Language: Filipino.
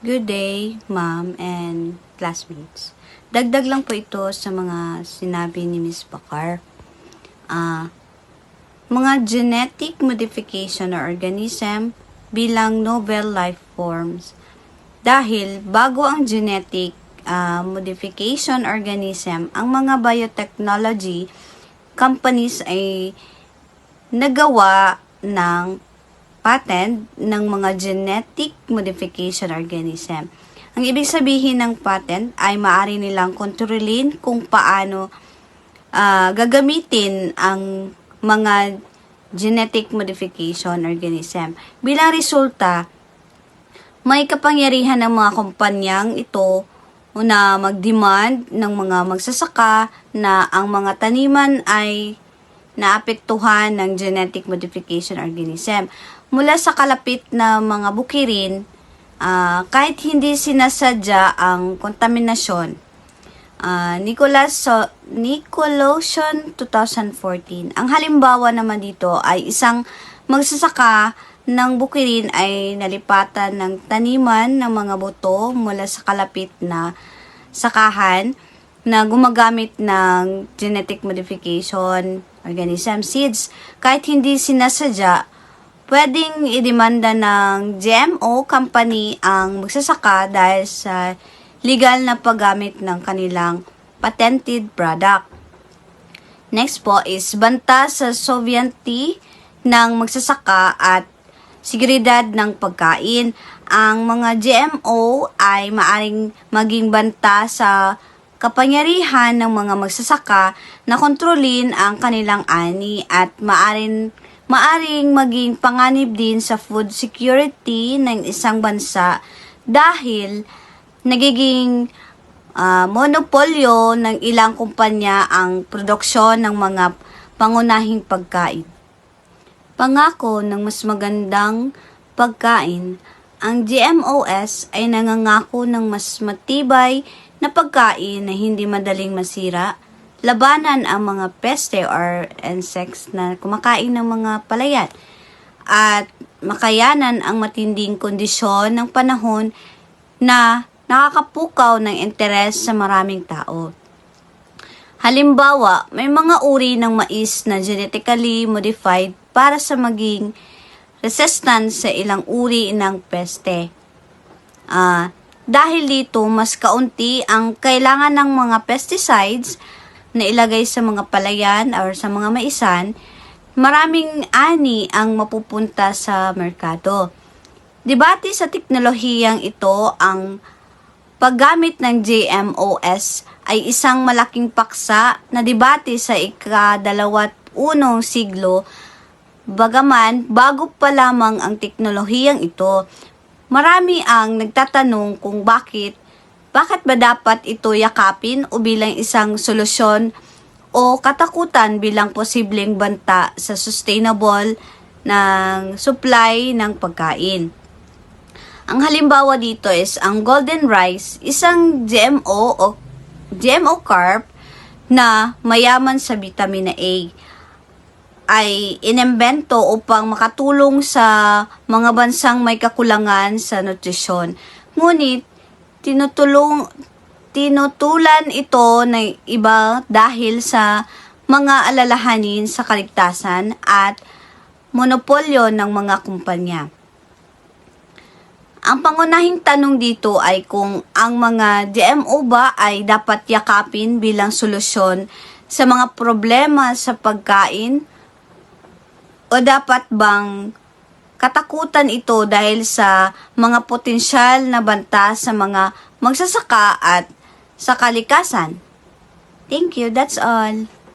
Good day, ma'am and classmates. Dagdag lang po ito sa mga sinabi ni Ms. Bakar. Mga genetic modification or organism bilang novel life forms. Dahil bago ang genetic modification organism, ang mga biotechnology companies ay nagawa ng patent ng mga genetic modification organism. Ang ibig sabihin ng patent ay maaari nilang kontrolin kung paano gagamitin ang mga genetic modification organism. Bilang resulta, may kapangyarihan ng mga kumpanyang ito na mag-demand ng mga magsasaka na ang mga taniman ay naapektuhan ng genetic modification organism. Mula sa kalapit na mga bukirin, kahit hindi sinasadya ang kontaminasyon. Nicolotion 2014. Ang halimbawa naman dito ay isang magsasaka ng bukirin ay nalipatan ng taniman ng mga buto mula sa kalapit na sakahan na gumagamit ng genetic modification organism seeds. Kahit hindi sinasadya, pwedeng idemanda ng GMO company ang magsasaka dahil sa legal na paggamit ng kanilang patented product. Next po is banta sa sovereignty ng magsasaka at seguridad ng pagkain. Ang mga GMO ay maaring maging banta sa kapangyarihan ng mga magsasaka na kontrolin ang kanilang ani at maaring maging panganib din sa food security ng isang bansa dahil nagiging monopolyo ng ilang kumpanya ang produksyon ng mga pangunahing pagkain. Pangako ng mas magandang pagkain, ang GMOs ay nangangako ng mas matibay na pagkain na hindi madaling masira, labanan ang mga peste or insects na kumakain ng mga palayan, at makayanan ang matinding kondisyon ng panahon na nakakapukaw ng interes sa maraming tao. Halimbawa, may mga uri ng mais na genetically modified para sa maging resistant sa ilang uri ng peste. Dahil dito, mas kaunti ang kailangan ng mga pesticides na ilagay sa mga palayan or sa mga maisan, maraming ani ang mapupunta sa merkado. Debate sa teknolohiyang ito, ang paggamit ng GMOs ay isang malaking paksa na debate sa ika-21 siglo. Bagaman, bago pa lamang ang teknolohiyang ito, marami ang nagtatanong kung bakit ba dapat ito yakapin o bilang isang solusyon o katakutan bilang posibleng banta sa sustainable ng supply ng pagkain. Ang halimbawa dito is ang golden rice, isang GMO carb na mayaman sa vitamina A, ay inimbento upang makatulong sa mga bansang may kakulangan sa nutrisyon. Ngunit, tinutulan ito ng iba dahil sa mga alalahanin sa kaligtasan at monopolyo ng mga kumpanya. Ang pangunahing tanong dito ay kung ang mga GMO ba ay dapat yakapin bilang solusyon sa mga problema sa pagkain o dapat bang katakutan ito dahil sa mga potensyal na banta sa mga magsasaka at sa kalikasan. Thank you, that's all.